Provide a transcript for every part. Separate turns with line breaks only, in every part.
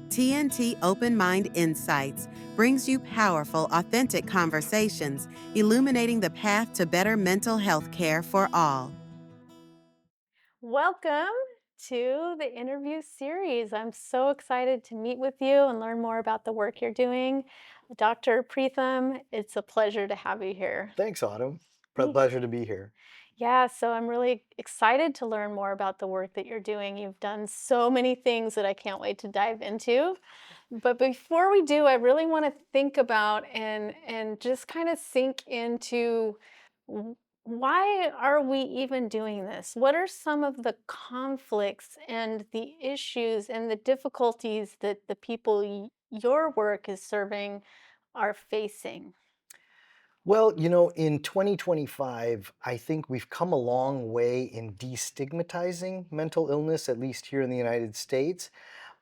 TNT Open Mind Insights brings you powerful, authentic conversations, illuminating the path to better mental health care for all.
Welcome to the interview series. I'm so excited to meet with you and learn more about the work you're doing. Dr. Pritham, it's a pleasure to have you here.
Thanks, Autumn.
Ye-
Pleasure to be here.
Yeah, so I'm really excited to learn more about the work that you're doing. You've done so many things that I can't wait to dive into. But before we do, I really want to think about and just kind of sink into w- why are we even doing this? What are some of the conflicts and the issues and the difficulties that the people your work is serving are facing?
Well, in 2025, I think we've come a long way in destigmatizing mental illness, at least here in the United States,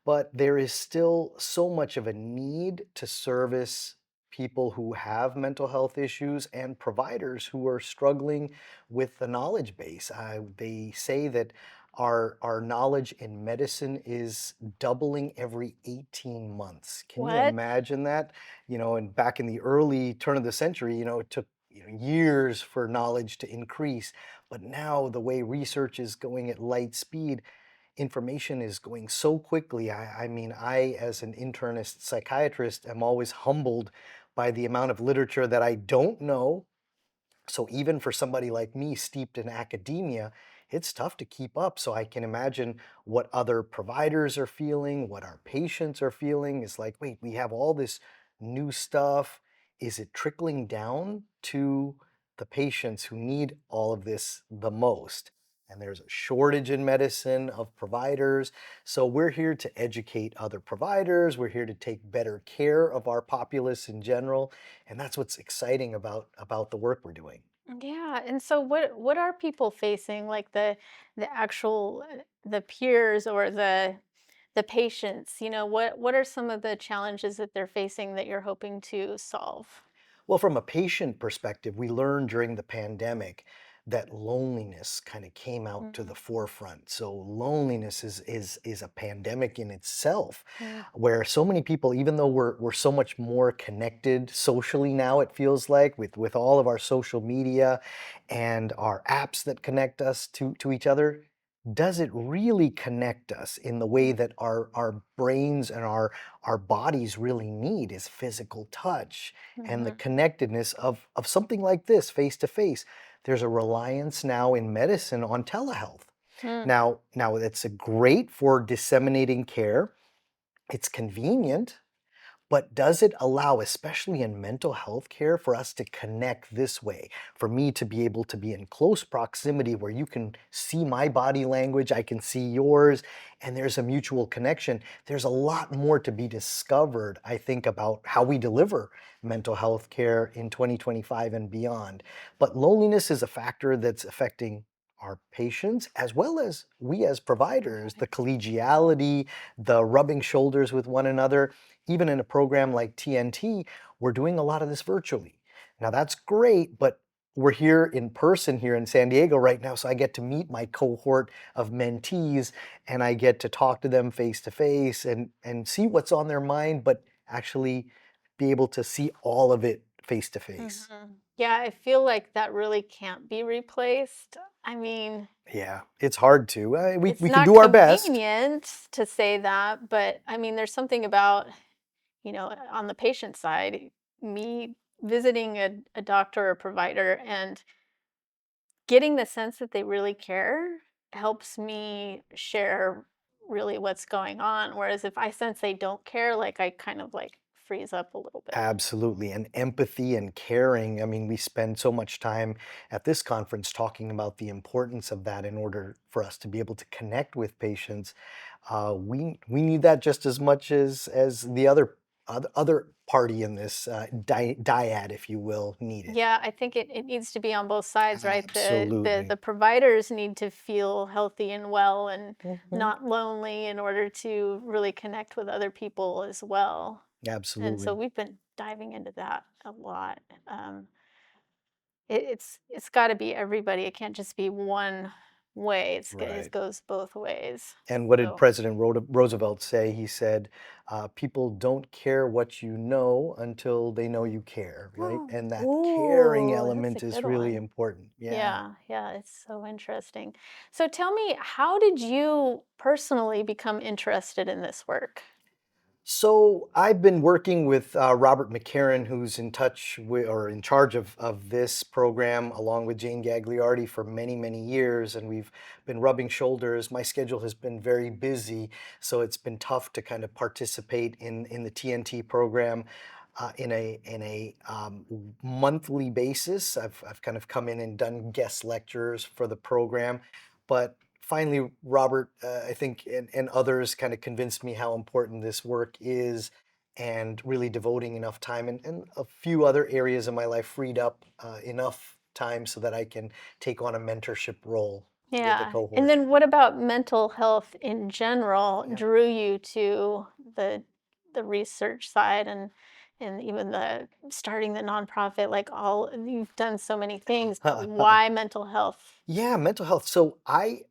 but there is still so much of a need to service people who have mental health issues and providers who are struggling with the knowledge base. They say that our knowledge in medicine is doubling every 18 months. Can you
What?
imagine that? And back in the early turn of the century, it took years for knowledge to increase. But now the way research is going at light speed, information is going so quickly. I mean, as an internist psychiatrist, am always humbled by the amount of literature that I don't know. So even for somebody like me, steeped in academia, it's tough to keep up. So I can imagine what other providers are feeling, what our patients are feeling. It's like, wait, we have all this new stuff. Is it trickling down to the patients who need all of this the most? And there's a shortage in medicine of providers. So we're here to educate other providers. We're here to take better care of our populace in general. And that's what's exciting about the work we're doing.
Yeah, and so what are people facing, like the actual the peers or the patients? What are some of the challenges that they're facing that you're hoping to solve?
Well, from a patient perspective, we learned during the pandemic that loneliness kind of came out to
Mm,
the forefront. So loneliness is a pandemic in itself,
mm,
where so many people, even though we're so much more connected socially now, it feels like with all of our social media and our apps that connect us to each other, does it really connect us in the way that our brains and our bodies really need is physical touch and the
mhm,
connectedness of something like this face to face. There's a reliance now in medicine on telehealth.
mm.
Now it's a great for disseminating care. It's convenient, but does it allow, especially in mental health care, for us to connect this way? For me to be able to be in close proximity where you can see my body language, I can see yours, and there's a mutual connection. There's a lot more to be discovered, I think, about how we deliver mental health care in 2025 and beyond. But loneliness is a factor that's affecting our patients as well as we as providers, the collegiality, the rubbing shoulders with one another. Even in a program like TNT, we're doing a lot of this virtually. Now that's great, but we're here in person here in San Diego right now, so I get to meet my cohort of mentees and I get to talk to them face to face and see what's on their mind, but actually be able to see all of it face to face.
Mhm. Yeah, I feel like that really can't be replaced. I mean,
Yeah, it's hard to. We,
it's
we can
not
do our best.
convenient to say that, but I mean, there's something about, on the patient side, me visiting a doctor or provider and getting the sense that they really care helps me share really what's going on. Whereas if I sense they don't care, like I kind of like freeze up a little bit.
Absolutely. And empathy and caring. I mean, we spend so much time at this conference talking about the importance of that in order for us to be able to connect with patients. We need that just as much as the other party in this dyad, if you will, need it.
Yeah, I think it needs to be on both sides, right? The
Absolutely.
providers need to feel healthy and well and
Mhm.
not lonely in order to really connect with other people as well. And so
Absolutely.
we've been diving into that a lot. It's got to be everybody. It can't just be way. It
Right.
goes both ways.
And what did
So,
President Roosevelt say? He said, people don't care what you know until they know you care, right? And that caring
ooh, that's a
element is
good
really
one.
important. Yeah.
Yeah, yeah, it's so interesting. So tell me, how did you personally become interested in this work?
So I've been working with Robert McCarran, who's in touch with or in charge of this program, along with Jane Gagliardi for many, many years, and we've been rubbing shoulders. My schedule has been very busy, so it's been tough to kind of participate in the TNT program. In a monthly basis. I've kind of come in and done guest lectures for the program, but finally, Robert, I think, and others kind of convinced me how important this work is, and really devoting enough time, and a few other areas of my life freed up enough time so that I can take on a mentorship role with a
Yeah. And
cohort.
then what about mental health in general
Yeah.
drew you to the research side and even the starting the nonprofit, like all you've done so many things, but why mental health?
Yeah, mental health. So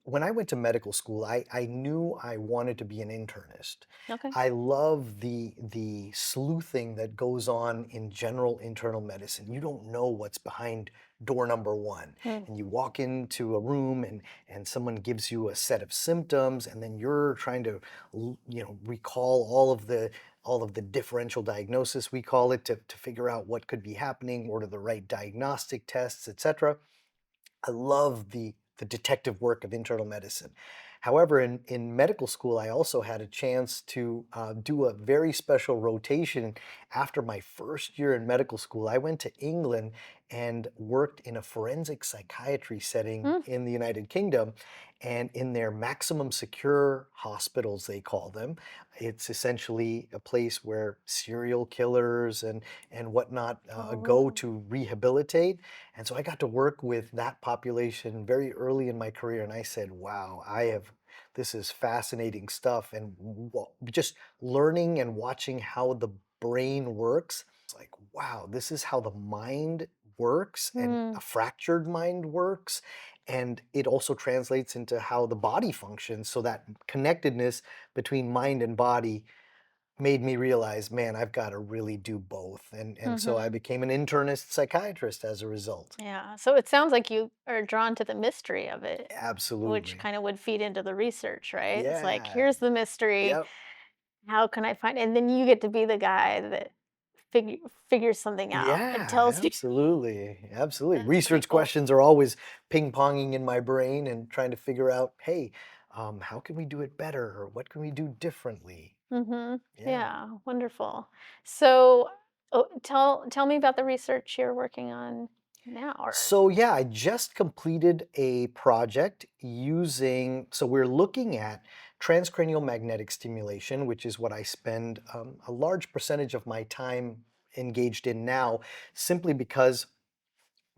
when I went to medical school, I knew I wanted to be an internist.
Okay.
I love the sleuthing that goes on in general internal medicine. You don't know what's behind door number one.
Mm.
And you walk into a room and someone gives you a set of symptoms, and then you're trying to recall all of the differential diagnosis, we call it, to figure out what could be happening, order the right diagnostic tests, etc. I love the detective work of internal medicine. However, in medical school, I also had a chance to do a very special rotation. After my first year in medical school, I went to England and worked in a forensic psychiatry setting
Mm.
in the United Kingdom. And in their maximum secure hospitals, they call them, it's essentially a place where serial killers and whatnot go
Oh.
to rehabilitate. And so I got to work with that population very early in my career, and I said, "Wow, this is fascinating stuff." And just learning and watching how the brain works, it's like, wow, this is how the mind works, and
Mm.
a fractured mind works. And it also translates into how the body functions. So that connectedness between mind and body made me realize, man, I've got to really do both. And so I
Mhm.
became an internist psychiatrist as a result.
Yeah. So it sounds like you are drawn to the mystery of it, which
Absolutely.
kind of would feed into the research, right? It's like,
Yeah.
here's the mystery.
Yep.
How can I find, and then you get to be the guy that figure figures something out and
Yeah,
tells you.
absolutely. Absolutely.
That's pretty
Research
cool.
questions are always ping-ponging in my brain and trying to figure out, hey, how can we do it better, or what can we do differently?
Mhm.
Yeah.
Yeah, wonderful. So, oh, tell me about the research you're working on now, or
So yeah, I just completed a project so we're looking at transcranial magnetic stimulation, which is what I spend a large percentage of my time engaged in now, simply because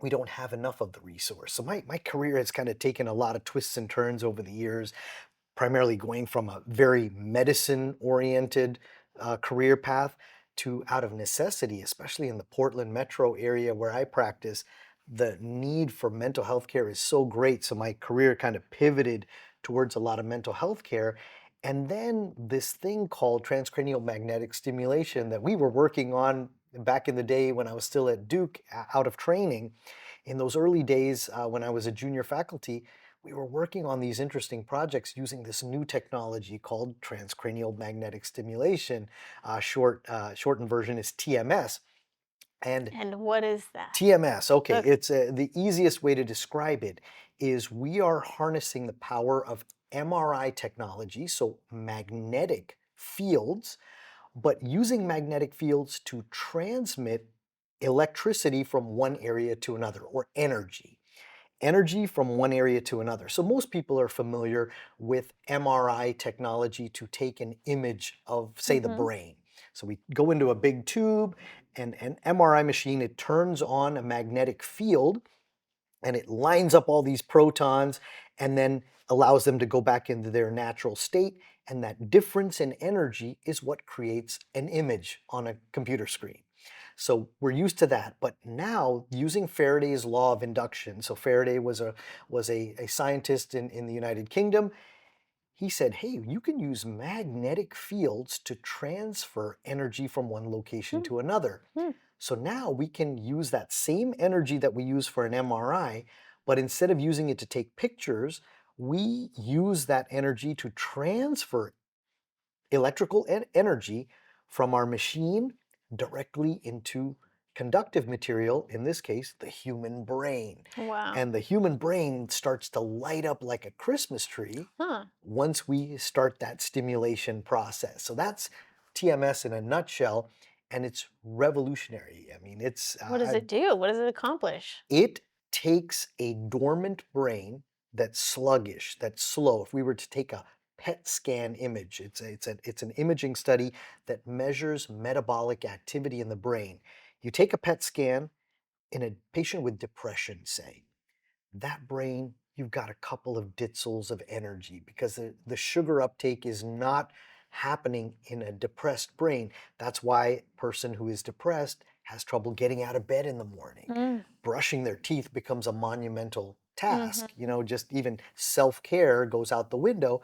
we don't have enough of the resource. So my career has kind of taken a lot of twists and turns over the years, primarily going from a very medicine oriented career path to, out of necessity, especially in the Portland metro area where I practice, the need for mental health care is so great. So my career kind of pivoted towards a lot of mental health care. And then this thing called transcranial magnetic stimulation that we were working on back in the day when I was still at Duke, out of training. In those early days, when I was a junior faculty, we were working on these interesting projects using this new technology called transcranial magnetic stimulation. Shortened version is TMS. And
and what is that?
TMS, okay,
Okay.
it's the easiest way to describe it is we are harnessing the power of MRI technology, so magnetic fields, but using magnetic fields to transmit electricity from one area to another, or energy from one area to another. So most people are familiar with MRI technology to take an image of, say, the
Mhm.
brain. So we go into a big tube, and an MRI machine, it turns on a magnetic field, and it lines up all these protons and then allows them to go back into their natural state. And that difference in energy is what creates an image on a computer screen. So we're used to that. But now using Faraday's law of induction, so Faraday was a scientist in the United Kingdom. He said, hey, you can use magnetic fields to transfer energy from one location
Hmm.
to another.
Hmm.
So now we can use that same energy that we use for an MRI, but instead of using it to take pictures, we use that energy to transfer electrical energy from our machine directly into conductive material, in this case, the human brain.
Wow.
And the human brain starts to light up like a Christmas tree
Huh.
once we start that stimulation process. So that's TMS in a nutshell, and it's revolutionary. I mean,
What does it do? What does it accomplish?
it takes a dormant brain that's sluggish, that's slow. If we were to take a PET scan image, it's an imaging study that measures metabolic activity in the brain. You take a PET scan in a patient with depression, say, that brain, you've got a couple of ditzels of energy because the sugar uptake is not happening in a depressed brain. That's why a person who is depressed has trouble getting out of bed in the morning.
Mm.
Brushing their teeth becomes a monumental task.
Mm-hmm.
You know, just even self-care goes out the window.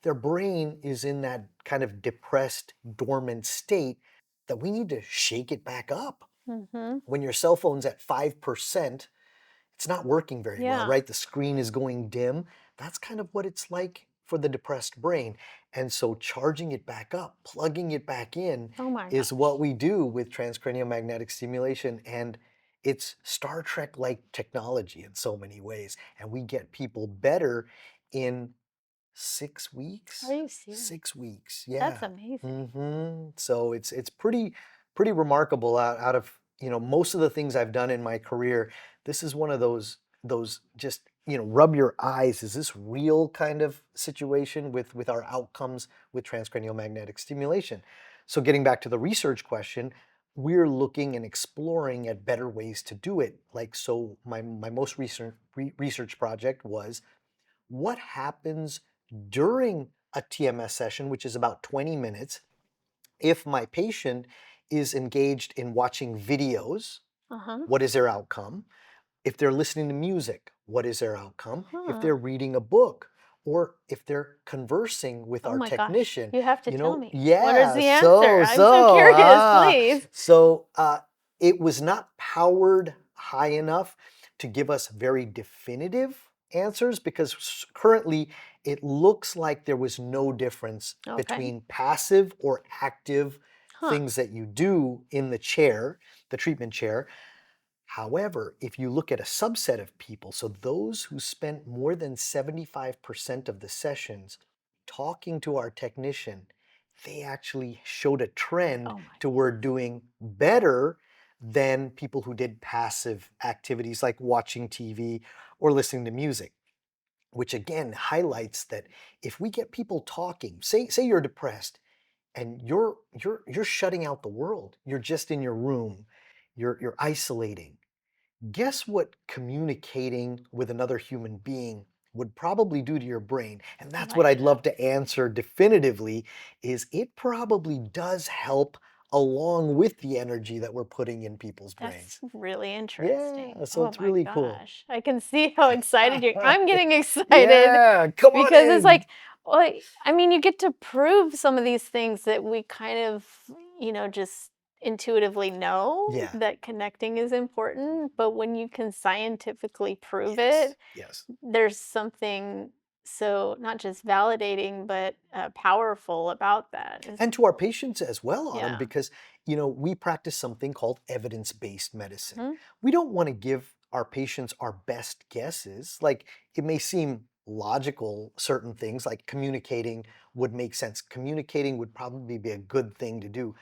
Their brain is in that kind of depressed, dormant state that we need to shake it back up.
Mm-hmm.
When your cell phone's at 5%, it's not working very well,
Yeah.
right? The screen is going dim. That's kind of what it's like for the depressed brain. And so charging it back up, plugging it back in
Oh my
is
gosh.
what we do with transcranial magnetic stimulation. And it's Star Trek-like technology in so many ways. And we get people better in 6 weeks.
Are you serious?
6 weeks,
That's
yeah.
amazing.
So it's pretty remarkable out of, you know, most of the things I've done in my career. This is one of those just, you know, rub your eyes. Is this real kind of situation with our outcomes with transcranial magnetic stimulation? So getting back to the research question, we're looking and exploring at better ways to do it. Like, so my most recent research project was what happens during a TMS session, which is about 20 minutes, if my patient is engaged in watching videos.
Uh-huh.
What is their outcome? If they're listening to music, what is their outcome? If
Huh.
they're reading a book, or if they're conversing with
Oh
our
my gosh.
technician,
You have to
you
tell
know,
me. What is
yeah,
the answer?
so,
I'm so
so,
curious,
ah,
please.
so, it was not powered high enough to give us very definitive answers because currently it looks like there was no difference
Okay.
between passive or active
Huh.
things that you do in the chair, the treatment chair. However, if you look at a subset of people, so those who spent more than 75% of the sessions talking to our technician, they actually showed a trend
Oh my.
toward doing better than people who did passive activities like watching TV or listening to music, which again highlights that if we get people talking, say you're depressed and you're shutting out the world, you're just in your room, you're isolating. Guess what communicating with another human being would probably do to your brain? And that's what
Light
I'd
it
love
up.
to answer definitively is it probably does help along with the energy that we're putting in people's brains.
That's really interesting.
Yeah, so
Oh
it's
my
really cool.
gosh. I can see how excited you're. I'm getting excited
Yeah, come on
because it's
in.
like, well, I mean, you get to prove some of these things that we kind of, just intuitively know
Yeah,
that connecting is important. But when you can scientifically prove
yes,
it,
yes.
there's something so not just validating, but powerful about that.
And to our patients as well, Autumn,
Yeah.
because you know we practice something called evidence-based medicine.
Mhm.
We don't want to give our patients our best guesses. Like it may seem logical, certain things like communicating would make sense. Communicating would probably be a good thing to do.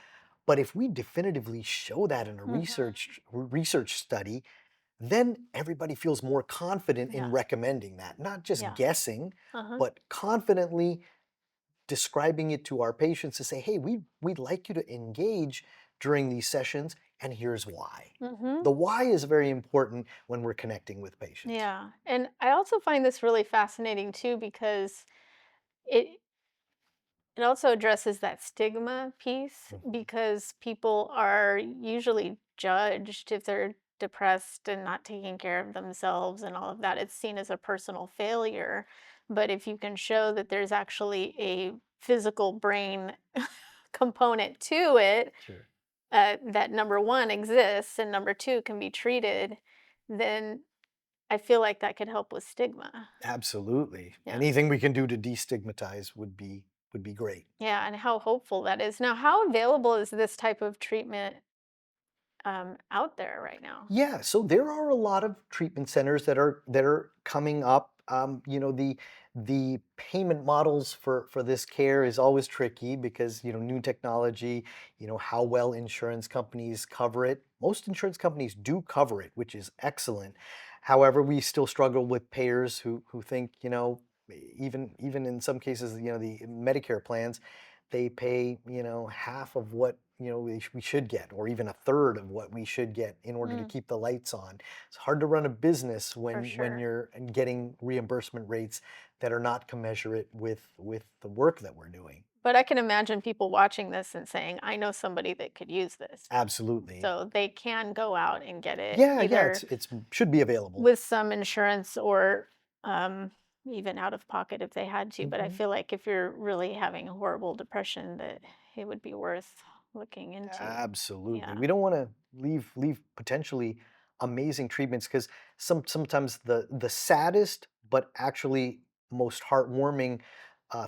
But if we definitively show that in a
Mhm.
research study, then everybody feels more confident in
Yeah.
recommending that, not just
Yeah.
guessing,
Uh-huh.
but confidently describing it to our patients to say, hey, we'd like you to engage during these sessions, and here's why.
Mhm.
The why is very important when we're connecting with patients.
Yeah. And I also find this really fascinating too because it It also addresses that stigma piece
Mhm.
because people are usually judged if they're depressed and not taking care of themselves and all of that. It's seen as a personal failure. But if you can show that there's actually a physical brain component to it,
Sure.
that number one exists and number two can be treated, then I feel like that could help with stigma.
Absolutely.
Yeah.
Anything we can do to destigmatize would be great.
Yeah, and how hopeful that is. Now, how available is this type of treatment out there right now?
Yeah, so there are a lot of treatment centers that are coming up. The payment models for this care is always tricky because new technology, how well insurance companies cover it. Most insurance companies do cover it, which is excellent. However, we still struggle with payers who think even in some cases the Medicare plans they pay half of what we should get, or even a third of what we should get in order to
Mm,
keep the lights on. It's hard to run a business
for
when
sure.
you're getting reimbursement rates that are not commensurate with the work that we're doing.
But I can imagine people watching this and saying, I know somebody that could use this.
Absolutely.
So they can go out and get it
Yeah, yeah,
either
it's should be available.
with some insurance or um, even out of pocket if they had to. But I
Mhm.
feel like if you're really having a horrible depression, that it would be worth looking into.
Absolutely.
Yeah.
We don't want to leave potentially amazing treatments because sometimes the saddest but actually most heartwarming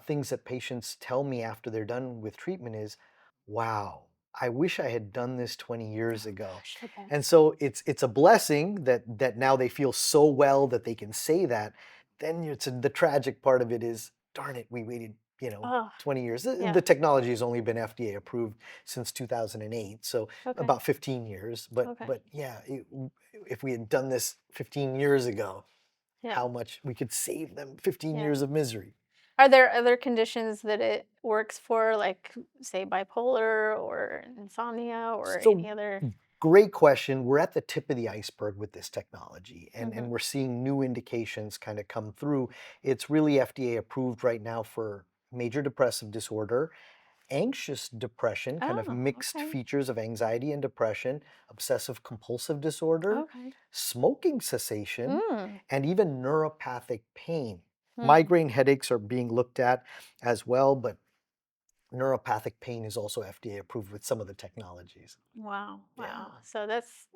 things that patients tell me after they're done with treatment is, "Wow, I wish I had done this 20 years
Oh
ago."
gosh, I
And
bet.
so it's a blessing that now they feel so well that they can say that. Then the tragic part of it is, darn it, we waited,
Oh,
20 years. The
yeah.
technology has only been FDA approved since 2008, so
Okay.
about 15 years. But
Okay.
but yeah, if we had done this 15 years ago,
Yeah.
how much we could save them 15
Yeah.
years of misery.
Are there other conditions that it works for, like, say, bipolar or insomnia or
So
any other?
great question. We're at the tip of the iceberg with this technology, and
Mhm.
we're seeing new indications kind of come through. It's really FDA approved right now for major depressive disorder, anxious depression, kind of
Oh,
mixed
okay.
features of anxiety and depression, obsessive compulsive disorder,
Okay.
smoking cessation,
Mm.
and even neuropathic pain.
Mm.
Migraine headaches are being looked at as well, but neuropathic pain is also FDA approved with some of the technologies.
Wow. Wow.
Yeah,
So that's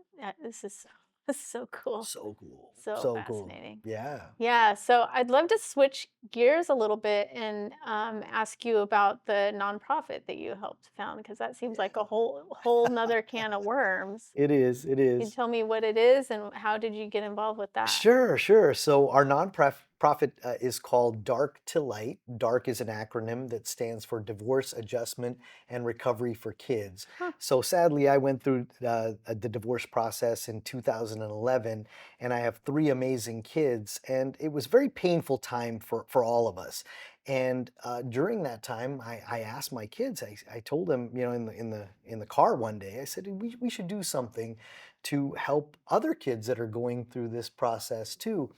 this is this is so cool.
so cool.
So
So cool.
fascinating.
Yeah.
Yeah, so I'd love to switch gears a little bit and ask you about the nonprofit that you helped found because that seems like a whole nother can of worms.
It is. It
Can you
is.
tell me what it is and how did you get involved with that?
Sure, sure. So our nonprofit is called Dark to Light. DARK is an acronym that stands for Divorce Adjustment and Recovery for Kids.
Huh.
So sadly, I went through the divorce process in 2011, and I have three amazing kids, and it was a very painful time for all of us. And during that time, I asked my kids. I told them, in the car one day, I said we should do something to help other kids that are going through this process too.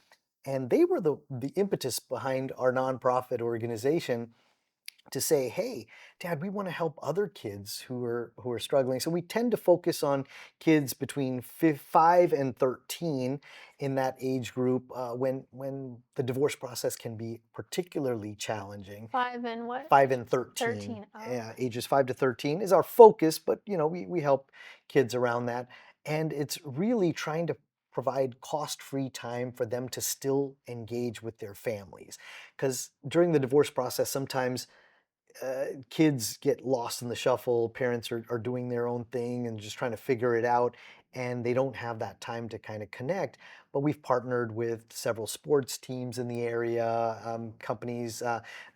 And they were the impetus behind our nonprofit organization to say, "Hey, Dad, we want to help other kids who are struggling." So we tend to focus on kids between 5 and 13 in that age group when the divorce process can be particularly challenging.
5 and what?
5 and 13,
13. Oh, okay.
ages 5 to 13 is our focus, but we help kids around that, and it's really trying to provide cost-free time for them to still engage with their families, because during the divorce process, sometimes kids get lost in the shuffle. Parents are doing their own thing and just trying to figure it out, and they don't have that time to kind of connect. But we've partnered with several sports teams in the area, companies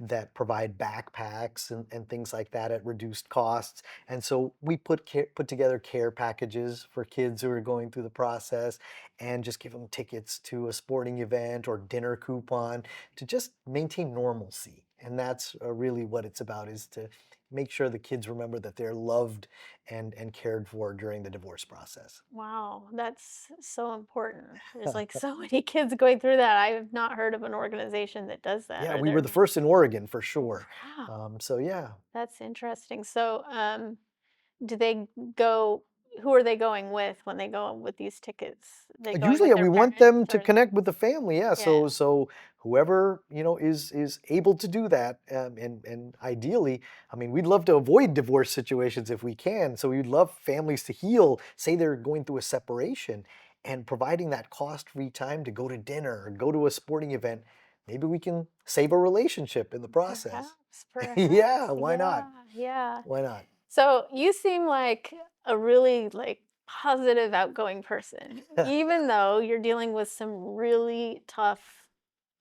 that provide backpacks and things like that at reduced costs. And so we put together care packages for kids who are going through the process, and just give them tickets to a sporting event or dinner coupon to just maintain normalcy. And that's really what it's about, is to make sure the kids remember that they're loved and cared for during the divorce process.
Wow, that's so important. There's like so many kids going through that. I have not heard of an organization that does that.
Yeah,
Are
we were
there?
the first in Oregon for sure.
Wow,
So yeah.
that's interesting. So, do they go? Who are they going with when they go with these tickets? They going
Usually,
with
yeah,
their
we want
parents
them to
or?
connect with the family. Yeah,
Yeah.
so whoever is able to do that, and ideally, I mean, we'd love to avoid divorce situations if we can. So we'd love families to heal. Say they're going through a separation, and providing that cost-free time to go to dinner or go to a sporting event. Maybe we can save a relationship in the process.
Perhaps, perhaps.
Yeah, why not?
Yeah, yeah.
Why not?
So you seem like a really like positive, outgoing person, even though you're dealing with some really tough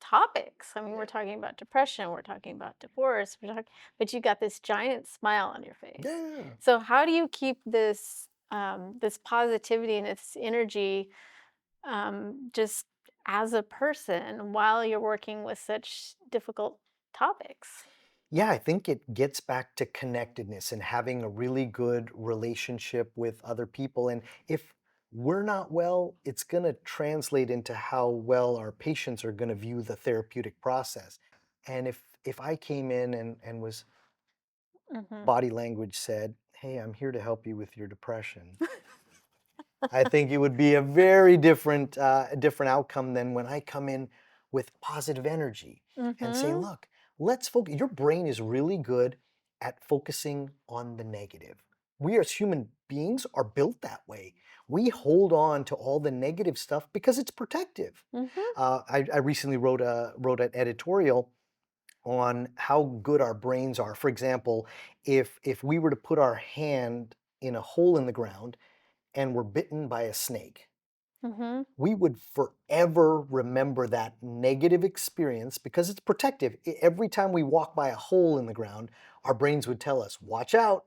topics. I mean, we're talking about depression, we're talking about divorce, but you got this giant smile on your face.
Yeah.
So how do you keep this this positivity and this energy just as a person while you're working with such difficult topics?
Yeah, I think it gets back to connectedness and having a really good relationship with other people. And if we're not well, it's going to translate into how well our patients are going to view the therapeutic process. And if I came in and was
Hmm.
body language said, "Hey, I'm here to help you with your depression," I think it would be a very different outcome than when I come in with positive energy and say,
Hmm.
"Look, let's focus. Your brain is really good at focusing on the negative. We as human beings are built that way. We hold on to all the negative stuff because it's protective."
Hmm.
I recently wrote an editorial on how good our brains are. For example, if we were to put our hand in a hole in the ground and were bitten by a snake,
Hmm.
we would forever remember that negative experience because it's protective. Every time we walk by a hole in the ground, our brains would tell us, watch out,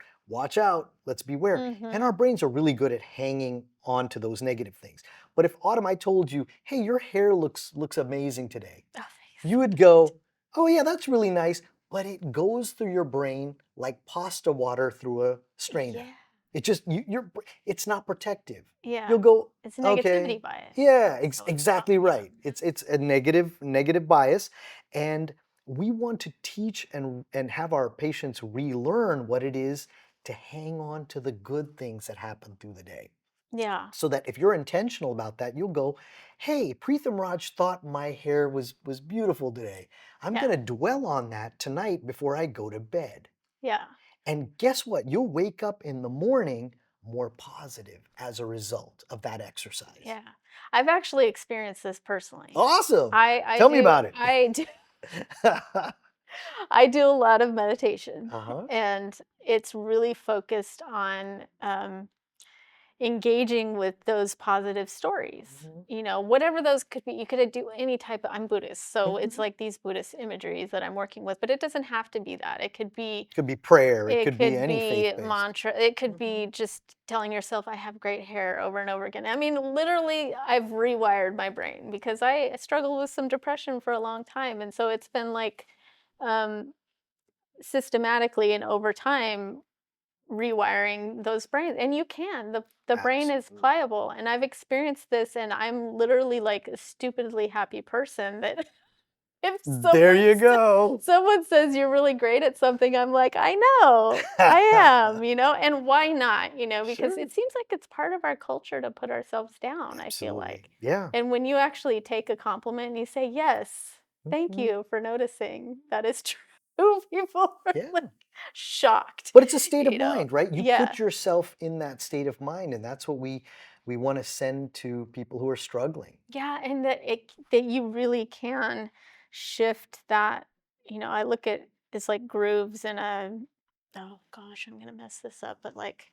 let's beware. And
Hmm.
our brains are really good at hanging on to those negative things. But if Autumn, I told you, hey, your hair looks amazing today,
Oh,
you
thanks.
would go, oh yeah, that's really nice. But it goes through your brain like pasta water through a strainer.
Yeah.
It just, it's not protective.
Yeah.
You'll go,
It's
okay,
negativity bias.
yeah,
So it's not.
exactly
Yeah.
right. It's a negative bias, and we want to teach and have our patients relearn what it is to hang on to the good things that happen through the day.
Yeah.
So that if you're intentional about that, you'll go, hey, Pritham Raj thought my hair was beautiful today. I'm
Yeah.
gonna dwell on that tonight before I go to bed.
Yeah.
And guess what? You'll wake up in the morning more positive as a result of that exercise.
Yeah. I've actually experienced this personally.
Awesome.
I
Tell me
do
about it.
I do I do a lot of meditation,
Uh-huh.
and it's really focused on engaging with those positive stories.
Mhm.
You know, whatever those could be. You could do any type of, I'm Buddhist, so it's
Mhm.
like these Buddhist imageries that I'm working with, but it doesn't have to be that.
Could be prayer, it
It
could be
could
any
be
faith-based.
mantra. It could
Mhm.
be just telling yourself, I have great hair over and over again. I mean, literally, I've rewired my brain because I struggled with some depression for a long time. And so it's been like um, systematically and over time rewiring those brains. And you can. The brain is
Absolutely.
pliable. And I've experienced this, and I'm literally like a stupidly happy person that if
There you go.
someone says you're really great at something, I'm like, "I know. I am," and why not, because
Sure.
it seems like it's part of our culture to put ourselves down, I feel
Absolutely.
like.
Yeah.
And when you actually take a compliment and you say, "Yes, thank
Mhm.
you for noticing. That is true," people are like
Yeah.
shocked,
But it's a state of mind, right? You
Yeah.
put yourself in that state of mind, and that's what we want to send to people who are struggling.
Yeah, and that you really can shift that. I look at it's like grooves in a oh gosh, I'm gonna mess this up, but like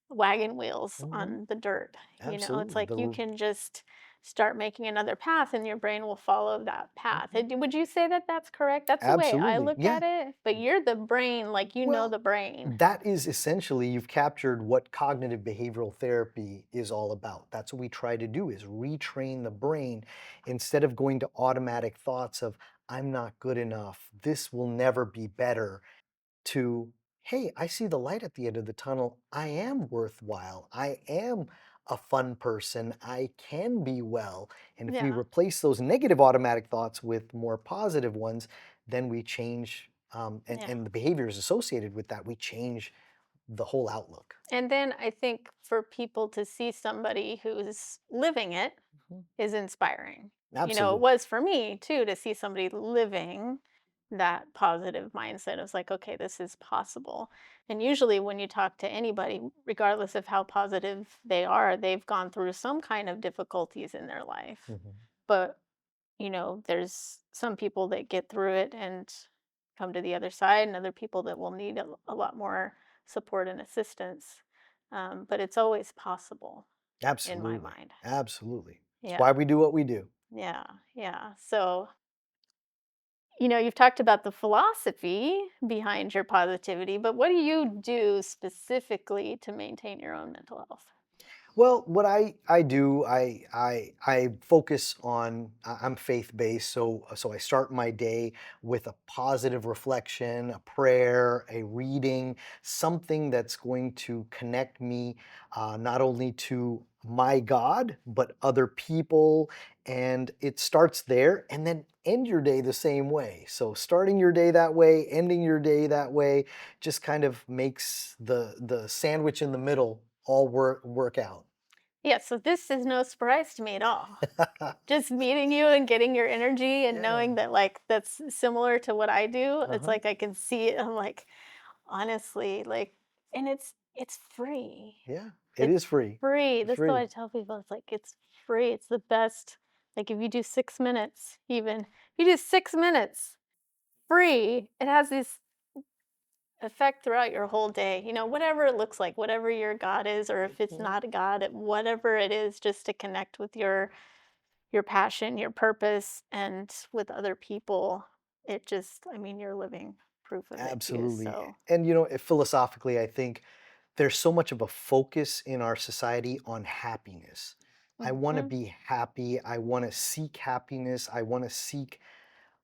wagon wheels
Mhm.
on the dirt. It's
Absolutely.
like you can just start making another path and your brain will follow that path.
Mhm.
Would you say that that's correct? That's the way I
Absolutely.
look
Yeah.
at it, but you're the brain, like
Well,
the brain.
that is essentially you've captured what cognitive behavioral therapy is all about. That's what we try to do is retrain the brain instead of going to automatic thoughts of I'm not good enough, this will never be better to hey, I see the light at the end of the tunnel. I am worthwhile. I am a fun person. I can be well. And if we
Yeah.
replace those negative automatic thoughts with more positive ones, then we change,
Yeah.
and the behaviors associated with that, we change the whole outlook.
And then I think for people to see somebody who's living it
Mhm.
is inspiring. It
Absolutely.
was for me too to see somebody living that positive mindset. It was like, okay, this is possible. And usually when you talk to anybody, regardless of how positive they are, they've gone through some kind of difficulties in their life.
Mhm.
But, there's some people that get through it and come to the other side, and other people that will need a lot more support and assistance. But it's always possible in my
Absolutely.
mind.
Absolutely. It's
Yeah.
why we do what we do.
Yeah, yeah. So, you've talked about the philosophy behind your positivity, but what do you do specifically to maintain your own mental health?
Well, what I do, I focus on, I'm faith-based, so I start my day with a positive reflection, a prayer, a reading, something that's going to connect me, not only to my God, but other people. And it starts there, and then end your day the same way. So starting your day that way, ending your day that way, just kind of makes the sandwich in the middle all work out.
Yeah, so this is no surprise to me at all. Just meeting you and getting your energy and
Yeah.
knowing that like that's similar to what I do. It's
Uh-huh.
like I can see it. I'm like, honestly, like, and it's free.
Yeah. It
It's
is free.
free.
It's
That's what
free.
I tell people. It's like it's free. It's the best. Like if you do 6 minutes, even if you do 6 minutes free, it has this effect throughout your whole day. Whatever it looks like, whatever your God is, or if it's
Mhm.
not a God, whatever it is, just to connect with your passion, your purpose, and with other people. It just, I mean, you're living proof of it too.
Absolutely.
So,
And philosophically, I think there's so much of a focus in our society on happiness. I want to
mhm,
be happy. I want to seek happiness. I want to seek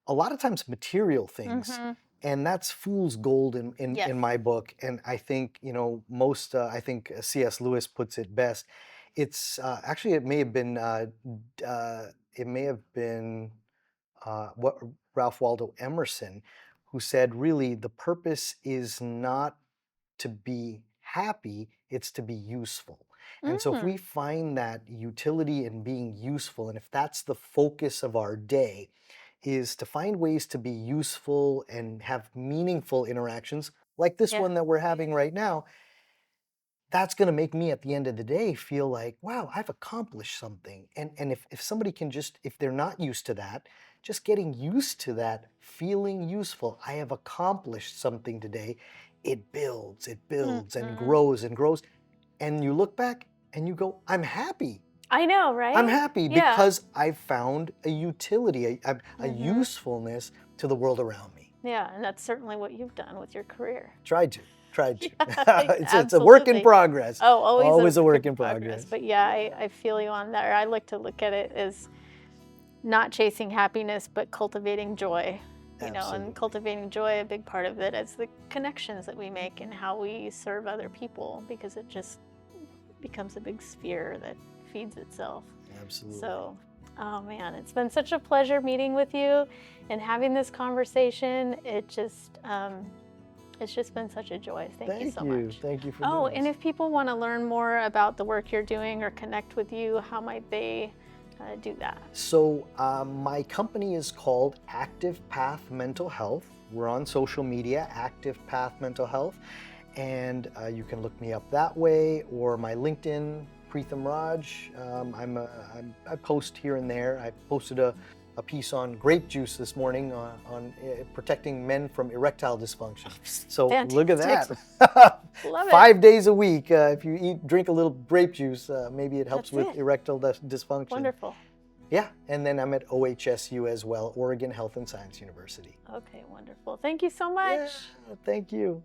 a lot of times material things.
mhm,
And that's fool's gold in
yes,
my book. And I think, most, I think C.S. Lewis puts it best. It's actually, it may have been what Ralph Waldo Emerson, who said, really, the purpose is not to be happy, it's to be useful. And so if
mm,
we find that utility in being useful, and if that's the focus of our day, is to find ways to be useful and have meaningful interactions like this
yeah,
one that we're having right now, that's going to make me at the end of the day feel like, wow, I've accomplished something. And if somebody can just, if they're not used to that, just getting used to that, feeling useful, I have accomplished something today, it builds and
mhm.
grows and grows. And you look back and you go, I'm happy.
I know,
I'm
right?
happy
Yeah,
because I've found a utility, a
mhm,
usefulness to the world around me.
yeah, and that's certainly what you've done with your career.
Tried to, tried to.
Yeah,
It's a work in
absolutely.
progress.
Oh, always a
Always a
work
work
in
in
progress.
progress.
But yeah, I feel you on that. I like to look at it as not chasing happiness, but cultivating joy. And
Absolutely.
cultivating joy, a big part of it is the connections that we make and how we serve other people, because it just becomes a big sphere that feeds itself.
Absolutely.
So, oh man, it's been such a pleasure meeting with you and having this conversation. It's just been such a joy. Thank you
Thank
so
you.
much.
Thank you for
Oh,
doing
and
this.
if people want to learn more about the work you're doing or connect with you, how might they do that?
So, my company is called Active Path Mental Health. We're on social media, Active Path Mental Health, and you can look me up that way, or my LinkedIn, Pritham Raj. I post here and there. I posted a piece on grape juice this morning on protecting men from erectile dysfunction. So look at
Fantastic.
that.
Love it.
5 days a week, if you drink a little grape juice, maybe it helps
That's
with
it.
erectile dysfunction.
Wonderful.
Yeah, and then I'm at OHSU as well, Oregon Health and Science University.
Okay, wonderful. Thank you so
Yeah,
much.
thank you.